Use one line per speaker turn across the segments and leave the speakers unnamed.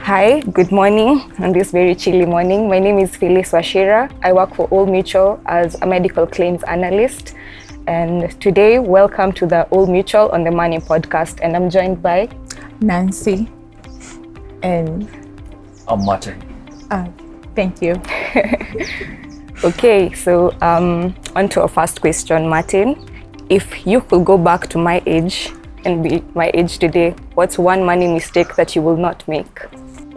Hi, good morning on this very chilly morning. My name is Phyllis Wachira. I work for Old Mutual as a medical claims analyst. And today, welcome to the Old Mutual on the Money podcast. And I'm joined by
Nancy and
I'm Martin.
Thank you.
Okay, so on to our first question, Martin. If you could go back to my age and be my age today, what's one money mistake that you will not make?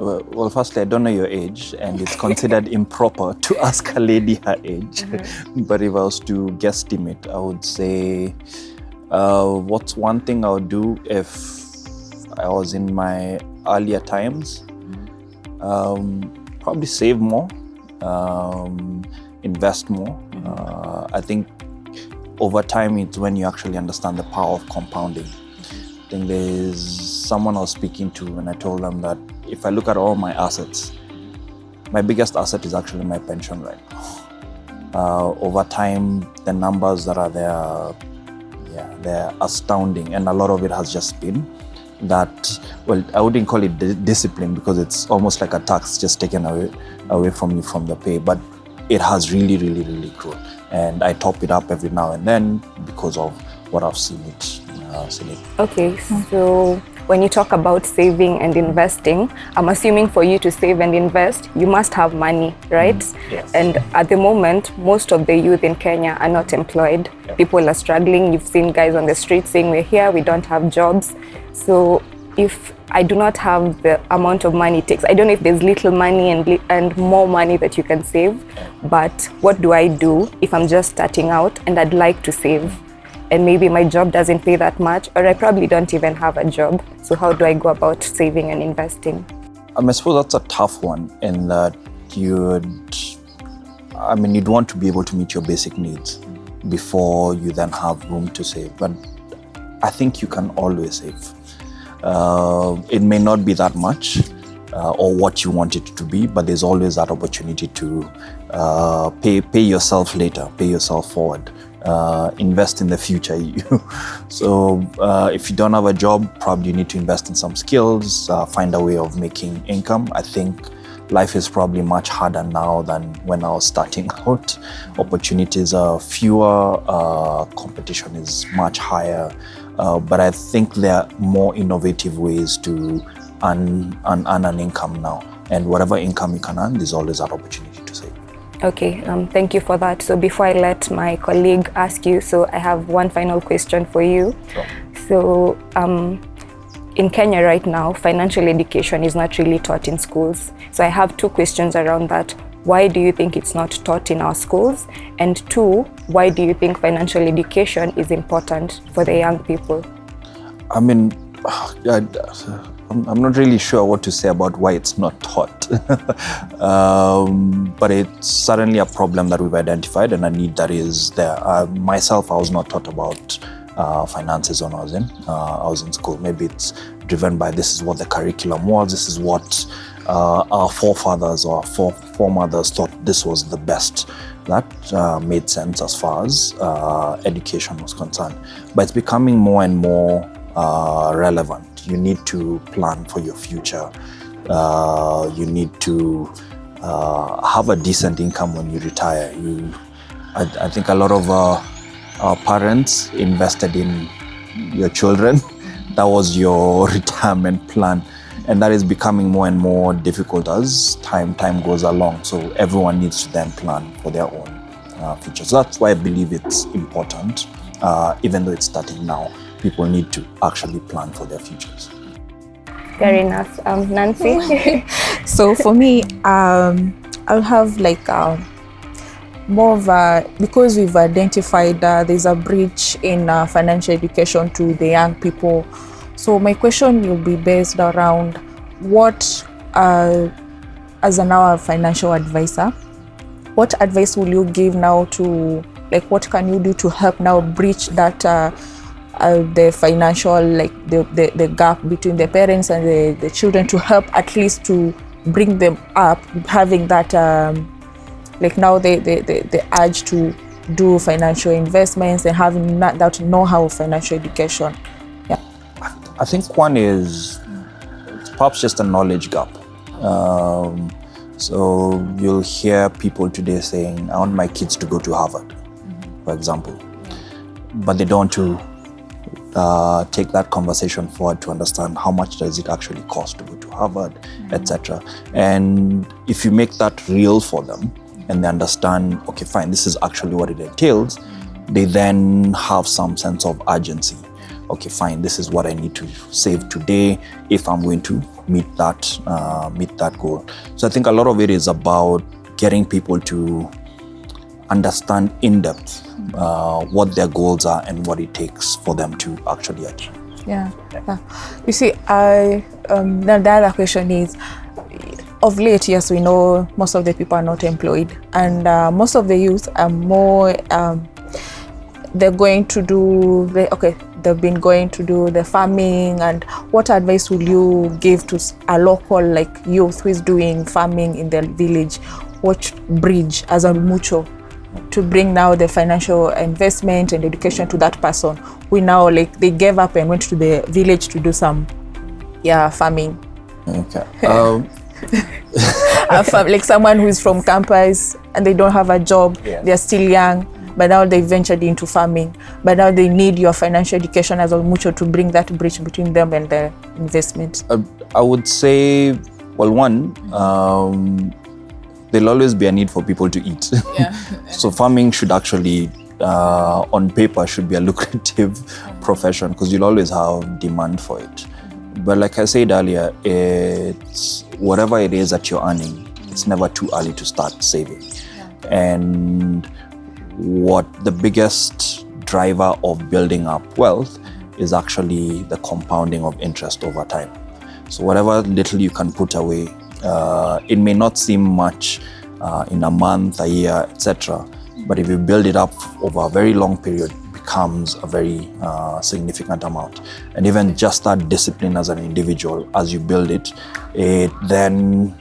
Well, firstly, I don't know your age, and it's considered improper to ask a lady her age. But if I was to guesstimate, I would say, what's one thing I would do if I was in my earlier times? Probably save more, invest more. I think over time, it's when you actually understand the power of compounding. I think there's someone I was speaking to, and I told them that if I look at all my assets, my biggest asset is actually my pension right now. Over time, the numbers that are there, they're astounding. And a lot of it has just been that, well, I wouldn't call it discipline because it's almost like a tax just taken away from you from the pay. But it has really, really, really grown. And I top it up every now and then because of what I've seen it.
Okay, so when you talk about saving and investing, I'm assuming for you to save and invest, you must have money, right?
Yes.
And at the moment, most of the youth in Kenya are not employed.
Yeah.
People are struggling. You've seen guys on the street saying, we're here, we don't have jobs. So if I do not have the amount of money it takes, I don't know if there's little money and more money that you can save, but what do I do if I'm just starting out and I'd like to save? And maybe my job doesn't pay that much, or I probably don't even have a job. So how do I go about saving and investing?
I suppose that's a tough one in that you'd want to be able to meet your basic needs before you then have room to save. But I think you can always save. It may not be that much or what you want it to be, but there's always that opportunity to pay yourself later, pay yourself forward. Invest in the future. So if you don't have a job, probably you need to invest in some skills, find a way of making income. I think life is probably much harder now than when I was starting out. Opportunities are fewer, competition is much higher, but I think there are more innovative ways to earn an income now. And whatever income you can earn, there's always that opportunity to save.
Okay, thank you for that. So before I let my colleague ask you, so I have one final question for you.
Sure.
So in Kenya right now, financial education is not really taught in schools. So I have two questions around that. Why do you think it's not taught in our schools? And two, why do you think financial education is important for the young people?
I'm not really sure what to say about why it's not taught, but it's certainly a problem that we've identified and a need that is there. Myself, I was not taught about finances when I was in school. Maybe it's driven by this is what the curriculum was, this is what our forefathers or our foremothers thought this was the best. That made sense as far as education was concerned. But it's becoming more and more relevant. You need to plan for your future. You need to have a decent income when you retire. I think a lot of our parents invested in your children. That was your retirement plan. And that is becoming more and more difficult as time goes along. So everyone needs to then plan for their own future. So that's why I believe it's important, even though it's starting now. People need to actually plan for their futures.
Fair enough. Nancy?
So for me, I'll have like more of a, because we've identified there's a breach in financial education to the young people. So my question will be based around what, as our financial advisor, what advice will you give now to, like, what can you do to help now breach that the financial, like the gap between the parents and the children, to help at least to bring them up having that like now the urge to do financial investments and having that know-how of financial education. Yeah,
I think one is perhaps just a knowledge gap. So you'll hear people today saying, I want my kids to go to Harvard, for example. But they don't want to take that conversation forward to understand how much does it actually cost to go to Harvard, etc. And if you make that real for them and they understand, okay, fine, this is actually what it entails, they then have some sense of urgency. Okay, fine, this is what I need to save today if I'm going to meet that goal. So I think a lot of it is about getting people to understand in depth what their goals are and what it takes for them to actually achieve.
Yeah. You see, the other question is, of late, yes, we know most of the people are not employed, and most of the youth are more, they're going to do, they've been going to do the farming. And what advice will you give to a local like youth who is doing farming in their village? What bridge as a mutual to bring now the financial investment and education to that person who now like they gave up and went to the village to do some farming?
Okay.
Like someone who is from campus and they don't have a job, they're still young, but now they ventured into farming, but now they need your financial education as a mutual to bring that bridge between them and the investment.
I would say, well, one, there'll always be a need for people to eat. So farming should actually, on paper, should be a lucrative profession because you'll always have demand for it. But like I said earlier, it's whatever it is that you're earning, it's never too early to start saving. And what the biggest driver of building up wealth is actually the compounding of interest over time. So whatever little you can put away, it may not seem much in a month, a year, etc. But if you build it up over a very long period, it becomes a very significant amount. And even just that discipline as an individual, as you build it, it then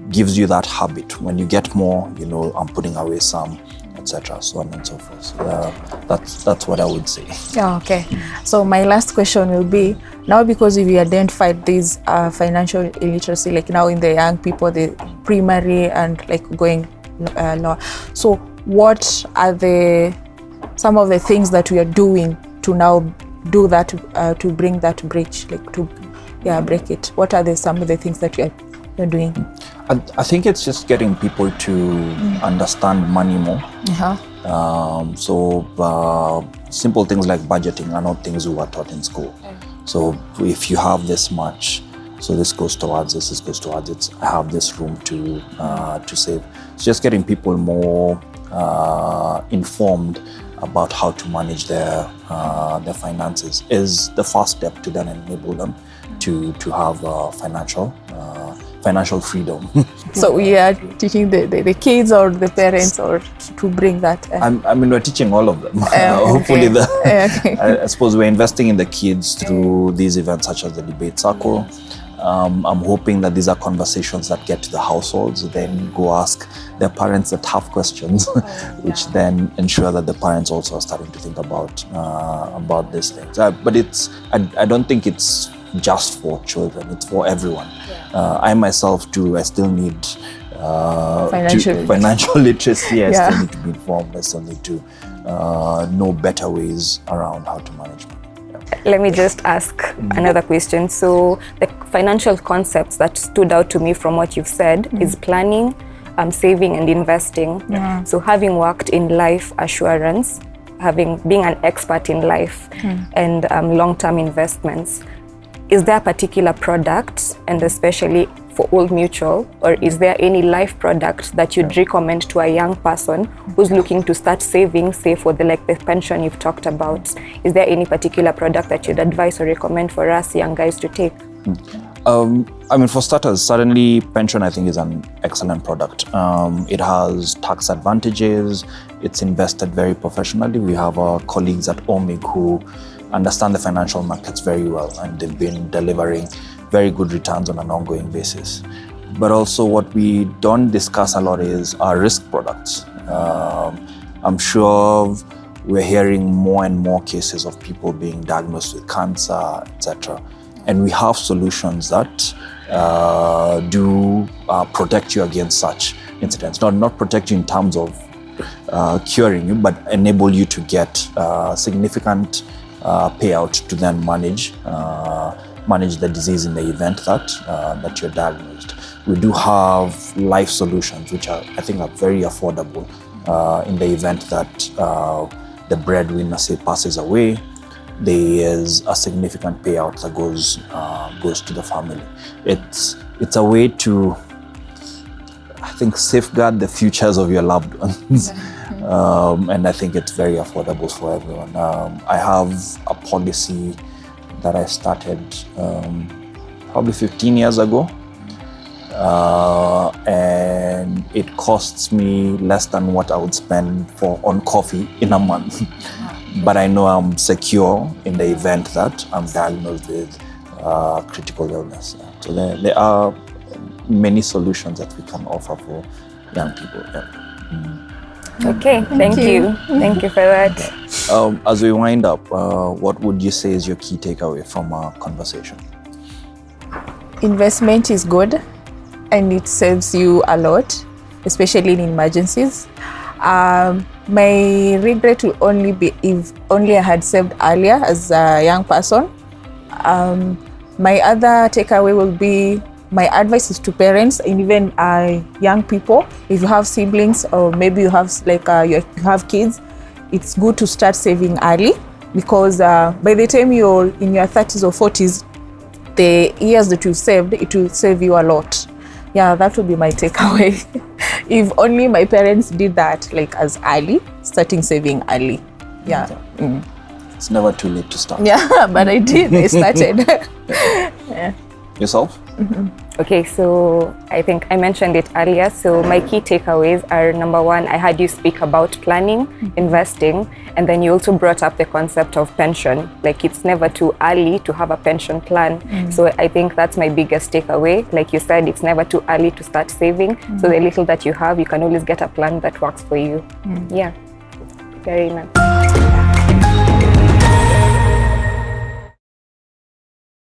gives you that habit. When you get more, you know, I'm putting away some, etc., so on and so forth. So, that's what I would say.
Yeah, okay. So my last question will be, now because we identified this financial illiteracy, like now in the young people, the primary and like going lower. So what are some of the things that we are doing to now do that, to bring that bridge, like to break it? What are some of the things that you're doing?
I think it's just getting people to understand money more. So simple things like budgeting are not things we were taught in school. So if you have this much, so this goes towards this goes towards it, I have this room to save. It's just getting people more informed about how to manage their finances is the first step to then enable them to have financial freedom.
So we are teaching the kids or the parents or to bring that?
I mean, we're teaching all of them. Hopefully, I suppose we're investing in the kids through these events such as the debate circle. I'm hoping that these are conversations that get to the households, then go ask their parents the tough questions, which then ensure that the parents also are starting to think about these things. But I don't think it's just for children, it's for everyone. I myself too, I still need financial literacy. I still need to be informed. I still need to know better ways around how to manage money.
Let me just ask another question. So the financial concepts that stood out to me from what you've said is planning, saving and investing. So having worked in life assurance, being an expert in life and long-term investments, is there a particular product, and especially for Old Mutual, or is there any life product that you'd recommend to a young person who's looking to start saving, say for the pension you've talked about? Is there any particular product that you'd advise or recommend for us young guys to take?
I mean, for starters, certainly pension I think is an excellent product. It has tax advantages. It's invested very professionally. We have our colleagues at OMIG who understand the financial markets very well, and they've been delivering very good returns on an ongoing basis. But also what we don't discuss a lot is our risk products. I'm sure we're hearing more and more cases of people being diagnosed with cancer, etc. And we have solutions that do protect you against such incidents. Not protect you in terms of curing you, but enable you to get significant payout to then manage the disease in the event that you're diagnosed. We do have life solutions, which I think are very affordable in the event that the breadwinner, say, passes away. There is a significant payout that goes to the family. It's a way to, I think, safeguard the futures of your loved ones. And I think it's very affordable for everyone. I have a policy that I started probably 15 years ago. And it costs me less than what I would spend on coffee in a month. But I know I'm secure in the event that I'm diagnosed with critical illness. So there are many solutions that we can offer for young people.
Okay, thank you. Thank you for that.
As we wind up, what would you say is your key takeaway from our conversation?
Investment is good and it saves you a lot, especially in emergencies. My regret will only be if only I had saved earlier as a young person. My other takeaway will be, my advice is to parents and even young people. If you have siblings or maybe you have you have kids, it's good to start saving early, because by the time you're in your 30s or 40s, the years that you saved, it will save you a lot. Yeah, that would be my takeaway. If only my parents did that, as early, starting saving early. Yeah.
It's never too late to start.
Yeah, but I did. I started. Yeah.
Yourself?
Okay, so I think I mentioned it earlier. So my key takeaways are, number one, I had you speak about planning, investing, and then you also brought up the concept of pension. It's never too early to have a pension plan. So I think that's my biggest takeaway. Like you said, it's never too early to start saving. So the little that you have, you can always get a plan that works for you. Yeah, very nice.